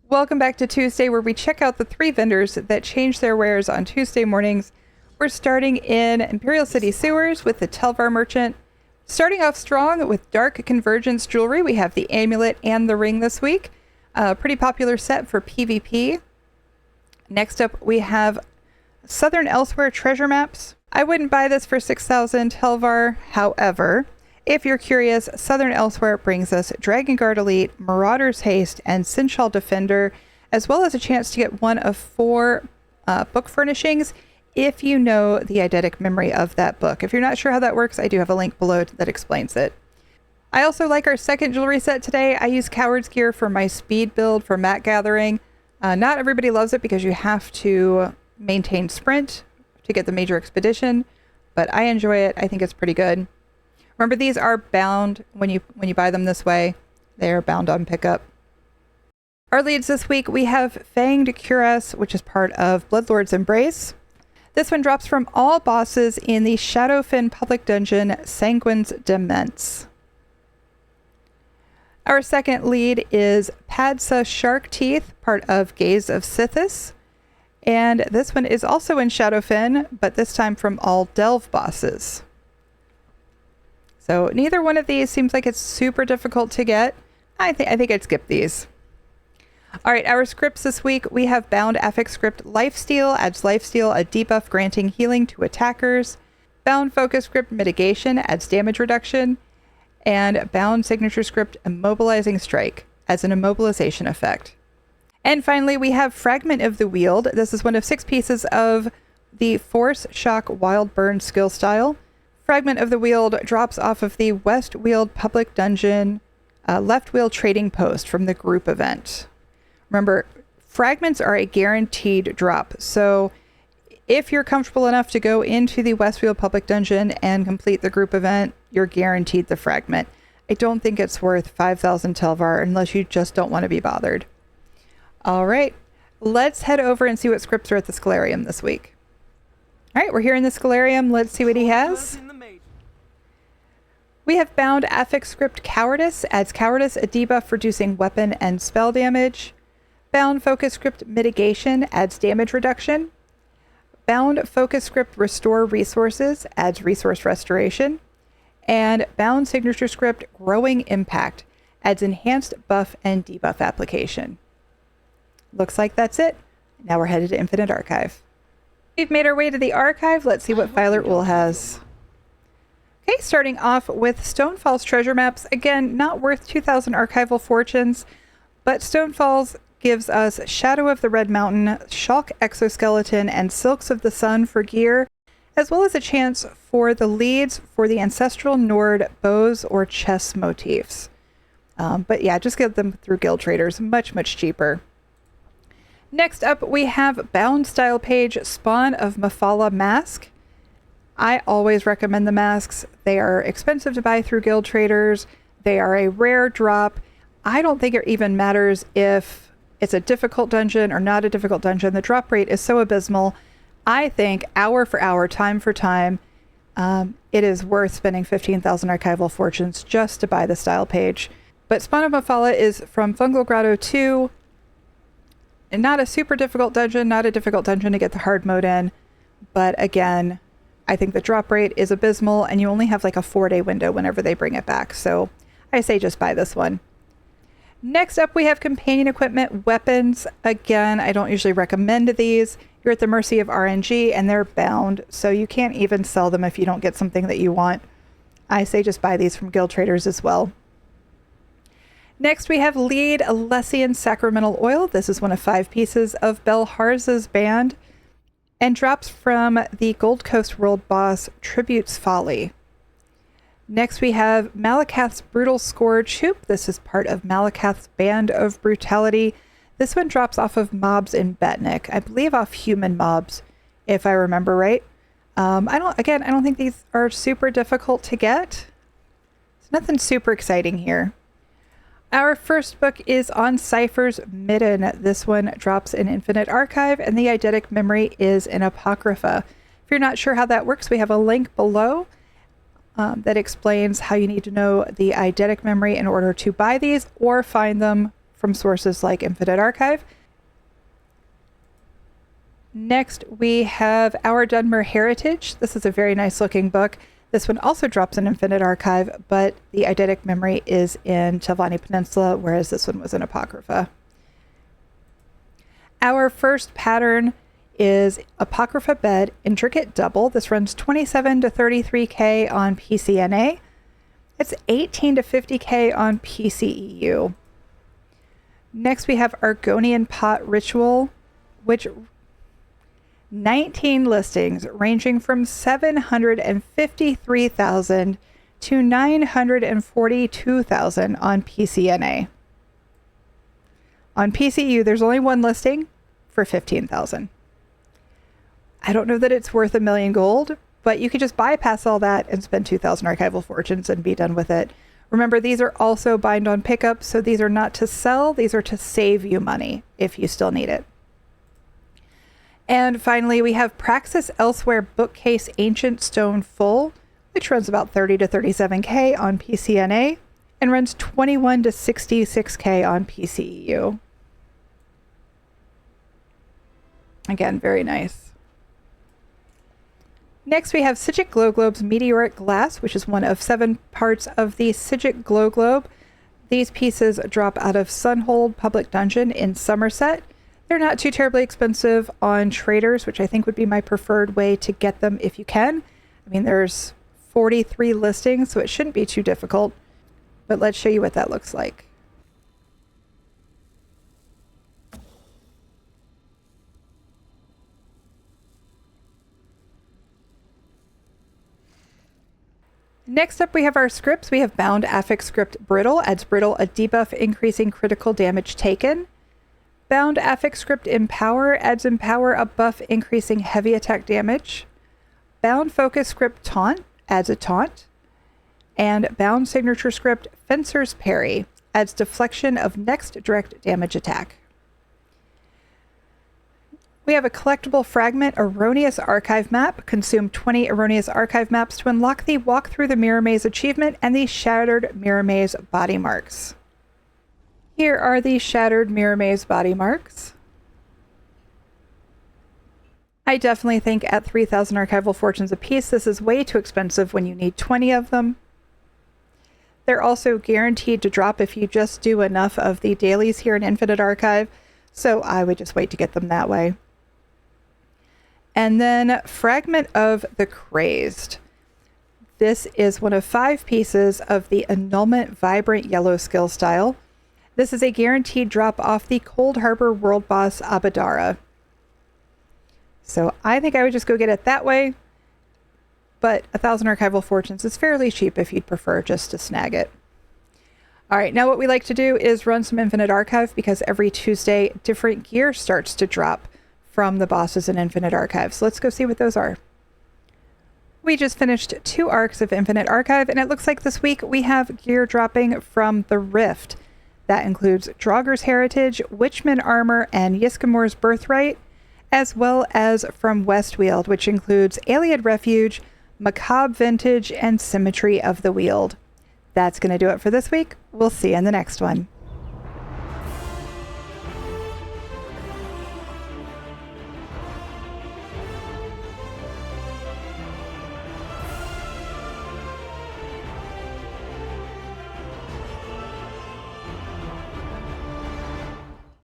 Welcome back to Tuesday, where we check out the 3 vendors that change their wares on Tuesday mornings. We're starting in Imperial City Sewers with the Telvar Merchant. Starting off strong with Dark Convergence Jewelry, we have the Amulet and the Ring this week. A pretty popular set for PvP. Next up, we have Southern Elsewhere Treasure Maps. I wouldn't buy this for 6,000 Telvar. However, if you're curious, Southern Elsewhere brings us Dragon Guard Elite, Marauder's Haste, and Sinshal Defender, as well as a chance to get one of 4 book furnishings if you know the eidetic memory of that book. If you're not sure how that works, I do have a link below that explains it. I also like our second jewelry set today. I use Coward's Gear for my speed build for mat gathering. Not everybody loves it because you have to maintain sprint to get the major expedition, but I enjoy it. I think it's pretty good. Remember, these are bound when you buy them this way. They are bound on pickup. Our leads this week, we have Fanged Cuirass, which is part of Bloodlord's Embrace. This one drops from all bosses in the Shadowfen public dungeon, Sanguine's Dements. Our second lead is Padsa Shark Teeth, part of Gaze of Sithis. And this one is also in Shadowfen, but this time from all Delve bosses. So neither one of these seems like it's super difficult to get. I think I'd skip these. All right, our scripts this week, we have Bound Affix Script Lifesteal, adds Lifesteal, a debuff granting healing to attackers. Bound Focus Script Mitigation, adds damage reduction. And Bound Signature Script Immobilizing Strike, adds an immobilization effect. And finally, we have Fragment of the Wield. This is one of 6 pieces of the Force Shock Wild Burn skill style. Fragment of the Wield drops off of the West Weald Public Dungeon Left Wheel Trading Post from the group event. Remember, fragments are a guaranteed drop, so if you're comfortable enough to go into the West Weald Public Dungeon and complete the group event, you're guaranteed the fragment. I don't think it's worth 5,000 Telvar unless you just don't want to be bothered. All right, let's head over and see what scripts are at the Scholarium this week. All right, we're here in the Scholarium. Let's see what he has. We have Bound Affix Script Cowardice, adds Cowardice, a debuff reducing weapon and spell damage. Bound Focus Script Mitigation, adds damage reduction. Bound Focus Script Restore Resources, adds resource restoration. And Bound Signature Script Growing Impact, adds enhanced buff and debuff application. Looks like that's it. Now we're headed to Infinite Archive. We've made our way to the archive. Let's see what Filer Ool has. Okay, starting off with Stonefall's treasure maps. Again, not worth 2,000 archival fortunes, but Stonefall's gives us Shadow of the Red Mountain, Shulk Exoskeleton, and Silks of the Sun for gear, as well as a chance for the leads for the Ancestral Nord bows or chess motifs. But yeah, just get them through Guild Traders. Much, much cheaper. Next up, we have Bound Style Page, Spawn of Mafala Mask. I always recommend the masks. They are expensive to buy through Guild Traders. They are a rare drop. I don't think it even matters if it's a difficult dungeon or not a difficult dungeon. The drop rate is so abysmal. I think hour for hour, time for time, it is worth spending 15,000 archival fortunes just to buy the style page. But Spawn of Mafala is from Fungal Grotto 2. And not a super difficult dungeon, not a difficult dungeon to get the hard mode in. But again, I think the drop rate is abysmal, and you only have like a 4-day window whenever they bring it back. So I say just buy this one. Next up, we have Companion Equipment Weapons. Again, I don't usually recommend these. You're at the mercy of RNG, and they're bound, so you can't even sell them if you don't get something that you want. I say just buy these from Guild Traders as well. Next, we have Lead Alessian Sacramental Oil. This is one of 5 pieces of Belharza's band, and drops from the Gold Coast World boss, Tribute's Folly. Next, we have Malakath's Brutal Scourge Hoop. This is part of Malakath's Band of Brutality. This one drops off of mobs in Betnik. I believe off human mobs, if I remember right. I don't think these are super difficult to get. There's nothing super exciting here. Our first book is on Cypher's Midden. This one drops in Infinite Archive, and the eidetic memory is in Apocrypha. If you're not sure how that works, we have a link below that explains how you need to know the eidetic memory in order to buy these or find them from sources like Infinite Archive. Next, we have Our Dunmer Heritage. This is a very nice looking book. This one also drops in Infinite Archive, but the eidetic memory is in Telvanni Peninsula, whereas this one was in Apocrypha. Our first pattern is Apocrypha Bed Intricate Double. This runs 27 to 33K on PCNA. It's 18 to 50K on PCEU. Next, we have Argonian Pot Ritual, which 19 listings ranging from 753,000 to 942,000 on PCNA. On PCU, there's only one listing for 15,000. I don't know that it's worth $1 million gold, but you could just bypass all that and spend 2,000 archival fortunes and be done with it. Remember, these are also bind on pickup, so these are not to sell, these are to save you money if you still need it. And finally, we have Praxis Elsewhere Bookcase Ancient Stone Full, which runs about 30 to 37K on PCNA and runs 21 to 66K on PCEU. Again, very nice. Next, we have Sigic Glow Globe's Meteoric Glass, which is one of 7 parts of the Sigic Glow Globe. These pieces drop out of Sunhold Public Dungeon in Somerset. They're not too terribly expensive on traders, which I think would be my preferred way to get them if you can. I mean, there's 43 listings, so it shouldn't be too difficult. But let's show you what that looks like. Next up, we have our scripts. We have Bound Affix Script Brittle. Adds Brittle a debuff increasing critical damage taken. Bound Affix Script Empower adds Empower a buff increasing heavy attack damage. Bound Focus Script Taunt adds a taunt. And Bound Signature Script Fencer's Parry adds deflection of next direct damage attack. We have a collectible fragment Erroneous Archive Map. Consume 20 Erroneous Archive Maps to unlock the Walk Through the Mirror Maze achievement and the Shattered Mirror Maze body marks. Here are the Shattered Mirror Maze body marks. I definitely think at 3,000 archival fortunes apiece, this is way too expensive when you need 20 of them. They're also guaranteed to drop if you just do enough of the dailies here in Infinite Archive, so I would just wait to get them that way. And then Fragment of the Crazed. This is one of 5 pieces of the Annulment Vibrant Yellow skill style. This is a guaranteed drop off the Cold Harbor World Boss Abadara. So I think I would just go get it that way, but 1,000 archival fortunes is fairly cheap if you'd prefer just to snag it. All right, now what we like to do is run some Infinite Archive because every Tuesday, different gear starts to drop from the bosses in Infinite Archive. So let's go see what those are. We just finished 2 arcs of Infinite Archive, and it looks like this week we have gear dropping from the Rift. That includes Draugr's Heritage, Witchman Armor, and Yiskamor's Birthright, as well as from Westweald, which includes Alien Refuge, Macabre Vintage, and Symmetry of the Weald. That's going to do it for this week. We'll see you in the next one.